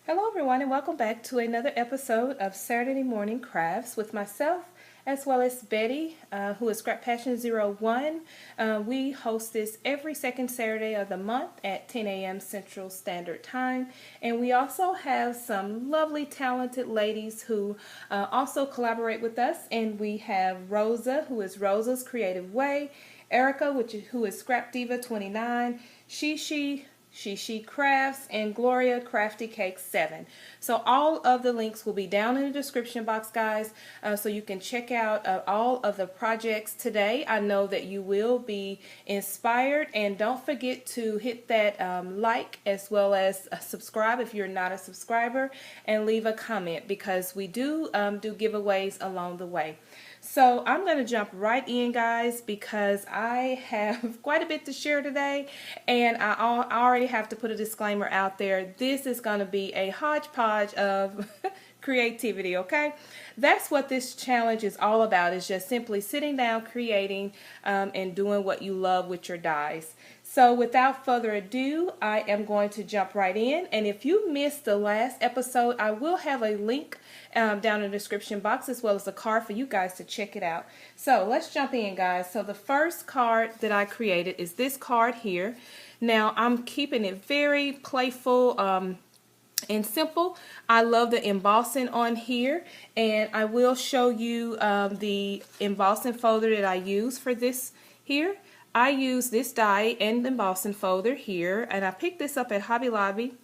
Hello everyone and welcome back to another episode of Saturday Morning Crafts with myself as well as Betty, who is Scrap Passion 01. We host this every second Saturday of the month at 10 a.m. Central Standard Time. And we also have some lovely talented ladies who also collaborate with us. And we have Rosa, who is Rosa's Creative Way, Erica, who is Scrap Diva 29, She Crafts, and Gloria Crafty Cake 7. So all of the links will be down in the description box, guys, so you can check out all of the projects today. I know that you will be inspired, and don't forget to hit that like as well as subscribe if you're not a subscriber, and leave a comment because we do giveaways along the way. So I'm going to jump right in, guys, because I have quite a bit to share today, and I already have to put a disclaimer out there. This is going to be a hodgepodge of creativity, okay? That's what this challenge is all about, is just simply sitting down, creating, and doing what you love with your dies. So without further ado, I am going to jump right in. And if you missed the last episode, I will have a link down in the description box as well as a card for you guys to check it out. So let's jump in, guys. So the first card that I created is this card here. Now I'm keeping it very playful and simple. I love the embossing on here, and I will show you the embossing folder that I use for this here. I use this die and embossing folder here, and I picked this up at Hobby Lobby.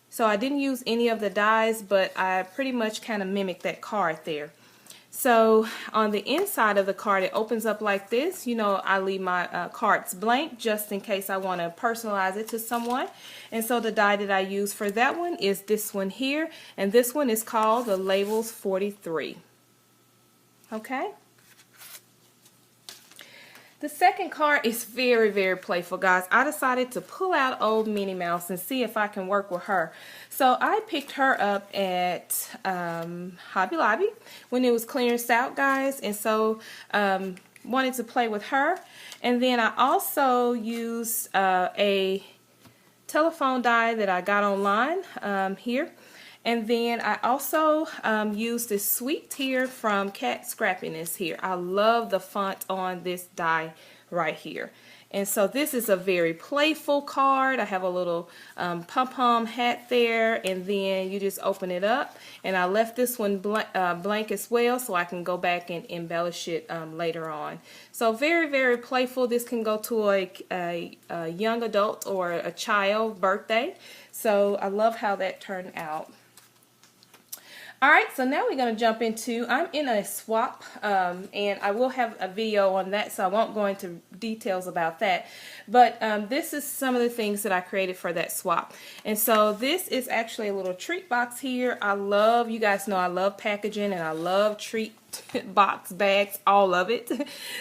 So I didn't use any of the dies, but I pretty much kind of mimicked that card there. So on the inside of the card, it opens up like this. You know, I leave my cards blank just in case I want to personalize it to someone. And so the die that I use for that one is this one here, and this one is called the Labels 43. Okay. The second card is very, very playful, guys. I decided to pull out old Minnie Mouse and see if I can work with her. So I picked her up at Hobby Lobby when it was clearance out, guys, and so wanted to play with her. And then I also used a telephone die that I got online here. And then I also used this sweet tear from Cat Scrappiness here. I love the font on this die right here. And so this is a very playful card. I have a little pom-pom hat there, and then you just open it up. And I left this one blank as well so I can go back and embellish it later on. So very, very playful. This can go to a young adult or a child birthday. So I love how that turned out. Alright, so now we're going to jump into, I'm in a swap, and I will have a video on that, so I won't go into details about that. But this is some of the things that I created for that swap. And so this is actually a little treat box here. I love, you guys know I love packaging, and I love treat box bags, all of it.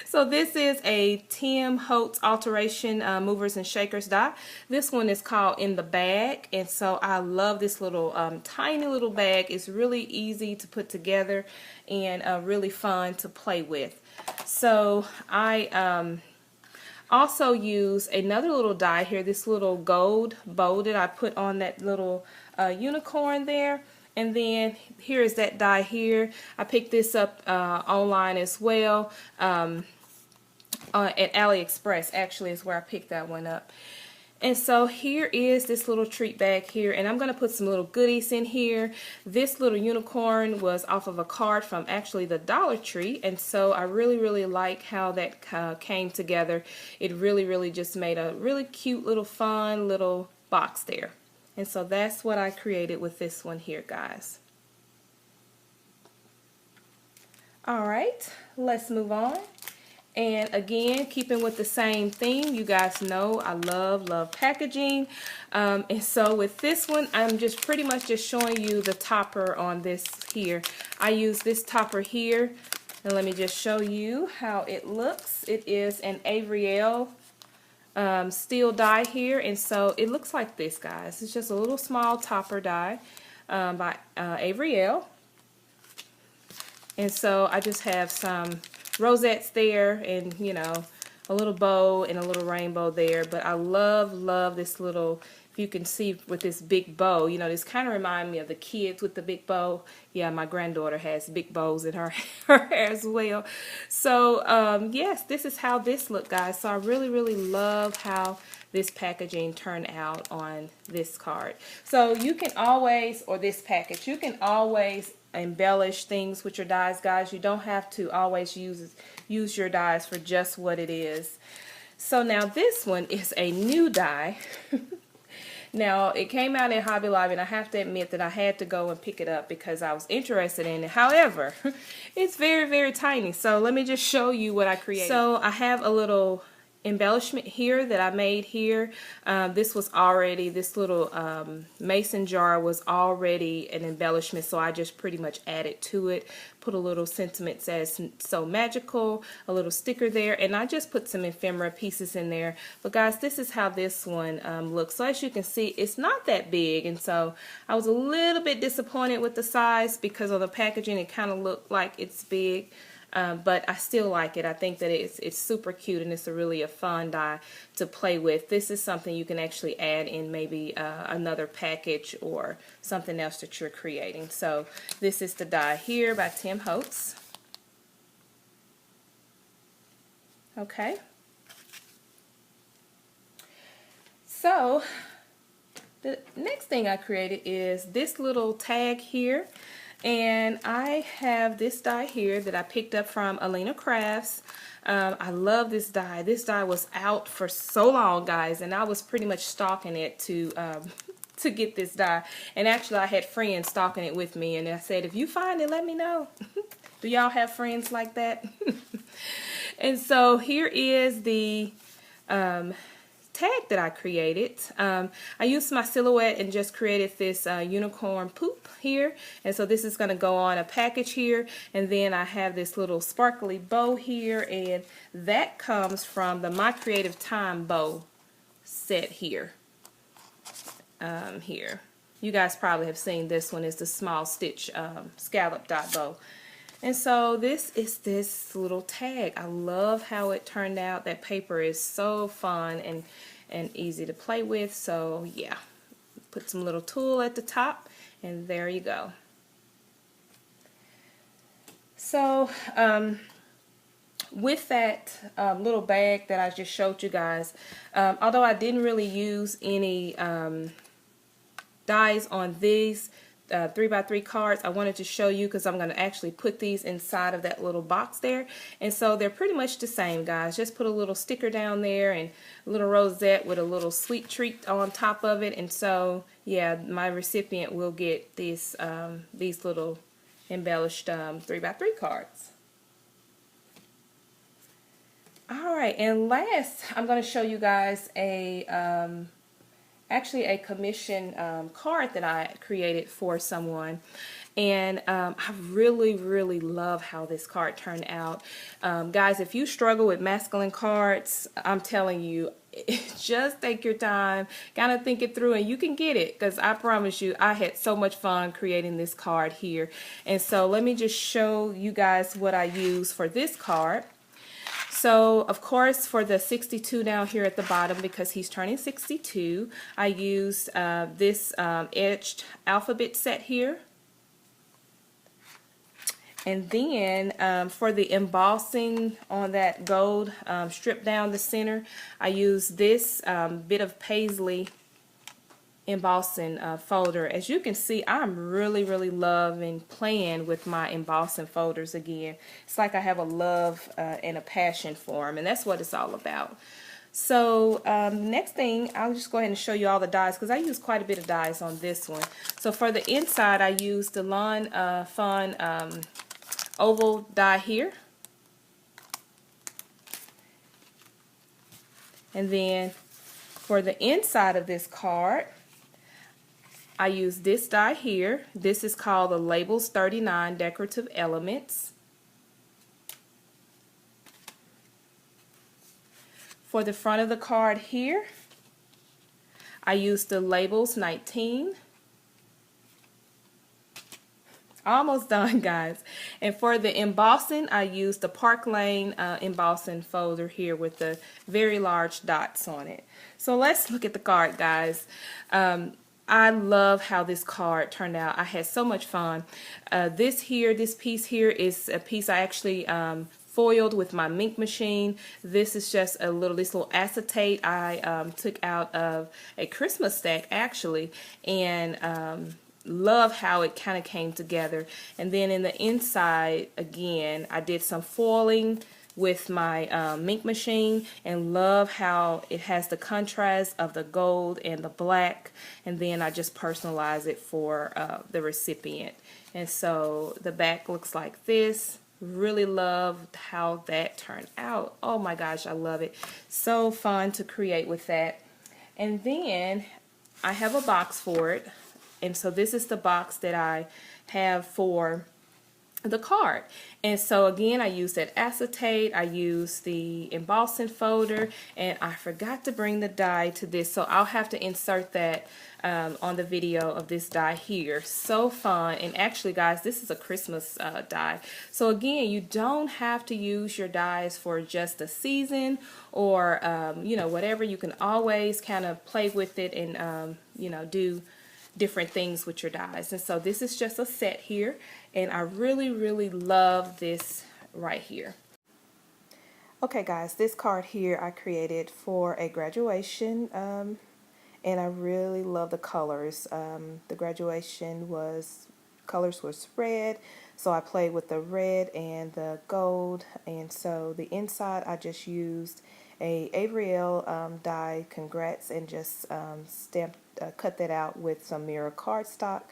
So this is a Tim Holtz Alteration Movers and Shakers die. This one is called In the Bag, and so I love this little tiny little bag. It's really easy to put together and really fun to play with. So I also use another little die here, this little gold bow that I put on that little unicorn there. And then here is that die here. I picked this up online as well. At AliExpress actually is where I picked that one up. And so here is this little treat bag here, and I'm going to put some little goodies in here. This little unicorn was off of a card from actually the Dollar Tree, and so I really, really like how that came together. It really, really just made a really cute little fun little box there. And so that's what I created with this one here, guys. Alright, let's move on. And again, keeping with the same theme, you guys know I love packaging. And so with this one, I'm just pretty much just showing you the topper on this here. I use this topper here, and let me just show you how it looks. It is an Avriel steel die here, and so it looks like this, guys. It's just a little small topper die by Avriel. And so I just have some rosettes there, and you know, a little bow and a little rainbow there. But I love this little, if you can see with this big bow, you know, this kind of reminds me of the kids with the big bow. Yeah, my granddaughter has big bows in her, her hair as well. So yes, this is how this looked, guys. So I really love how this packaging turned out on this card. So you can always, or this package, you can always embellish things with your dies, guys. You don't have to always use your dies for just what it is. So now this one is a new die. Now it came out in Hobby Lobby, and I have to admit that I had to go and pick it up because I was interested in it. However, it's very tiny. So let me just show you what I created. So I have a little embellishment here that I made here. This was already, this little mason jar was already an embellishment, so I just pretty much added to it, put a little sentiment says so magical, a little sticker there, and I just put some ephemera pieces in there. But guys, this is how this one looks. So as you can see, it's not that big, and so I was a little bit disappointed with the size because of the packaging. It kind of looked like it's big. But I still like it. I think that it's super cute, and it's really a fun die to play with. This is something you can actually add in maybe another package or something else that you're creating. So this is the die here by Tim Holtz. Okay. So the next thing I created is this little tag here. And I have this die here that I picked up from Alina Crafts. I love this die. This die was out for so long, guys, and I was pretty much stalking it to get this die. And actually, I had friends stalking it with me, and I said, if you find it, let me know. Do y'all have friends like that? And so here is the tag that I created. I used my silhouette and just created this unicorn poop here, and so this is going to go on a package here, and then I have this little sparkly bow here, and that comes from the My Creative Time bow set here. Here, you guys probably have seen this one. Is the small stitch scallop dot bow. And so this is this little tag. I love how it turned out. That paper is so fun and easy to play with. So yeah, put some little tulle at the top, and there you go. So with that little bag that I just showed you guys, although I didn't really use any dies on these 3x3 cards, I wanted to show you because I'm going to actually put these inside of that little box there. And so they're pretty much the same, guys. Just put a little sticker down there and a little rosette with a little sweet treat on top of it. And so yeah, my recipient will get these little embellished 3x3 cards. Alright, and last I'm going to show you guys actually a commission card that I created for someone, and I really love how this card turned out. Guys, if you struggle with masculine cards, I'm telling you, just take your time, kind of think it through, and you can get it, because I promise you I had so much fun creating this card here. And so let me just show you guys what I use for this card. So, of course, for the 62 down here at the bottom, because he's turning 62, I used this etched alphabet set here. And then for the embossing on that gold strip down the center, I used this bit of paisley embossing folder. As you can see, I'm really loving playing with my embossing folders again. It's like I have a love and a passion for them, and that's what it's all about. So next thing, I'll just go ahead and show you all the dies, because I use quite a bit of dies on this one. So for the inside, I used the Lawn Fun oval die here. And then for the inside of this card, I use this die here. This is called the Labels 39 Decorative Elements. For the front of the card here, I used the Labels 19. Almost done, guys. And for the embossing, I used the Park Lane embossing folder here with the very large dots on it. So let's look at the card, guys. I love how this card turned out. I had so much fun. This piece here is a piece I actually foiled with my ink machine. This is just this little acetate I took out of a Christmas stack actually, and love how it kind of came together. And then in the inside, again, I did some foiling with my ink machine, and love how it has the contrast of the gold and the black, and then I just personalize it for the recipient. And so the back looks like this. Really loved how that turned out. Oh my gosh, I love it. So fun to create with that. And then I have a box for it. And so this is the box that I have for the card. And so again, I used that acetate, I used the embossing folder, and I forgot to bring the die to this, so I'll have to insert that on the video of this die here. So fun. And actually, guys, this is a Christmas die. So again, you don't have to use your dies for just the season or you know, whatever. You can always kind of play with it and you know, do different things with your dies. And so this is just a set here, and I really love this right here. Okay guys, this card here I created for a graduation, and I really love the colors. The graduation colors was red, so I played with the red and the gold. And so the inside I just used a Avriel die, congrats, and just cut that out with some mirror cardstock.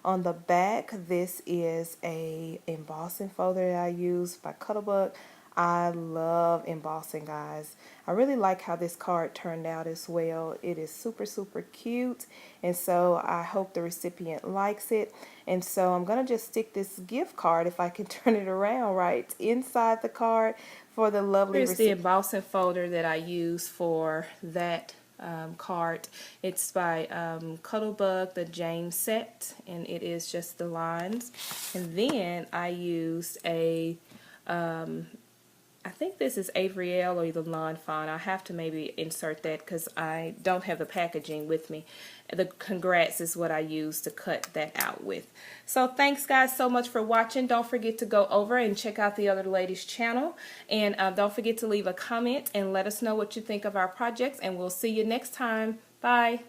On the back, this is a embossing folder that I use by Cuttlebook. I love embossing, guys. I really like how this card turned out as well. It is super cute, and so I hope the recipient likes it. And so I'm gonna just stick this gift card, if I can turn it around right, inside the card for the lovely recipient. Here's the embossing folder that I use for that card. It's by Cuttlebug, the James set, and it is just the lines. And then I used a I think this is Avriel or the Lawn Fawn. I have to maybe insert that because I don't have the packaging with me. The congrats is what I use to cut that out with. So thanks guys so much for watching. Don't forget to go over and check out the other ladies' channel. And don't forget to leave a comment and let us know what you think of our projects. And we'll see you next time. Bye.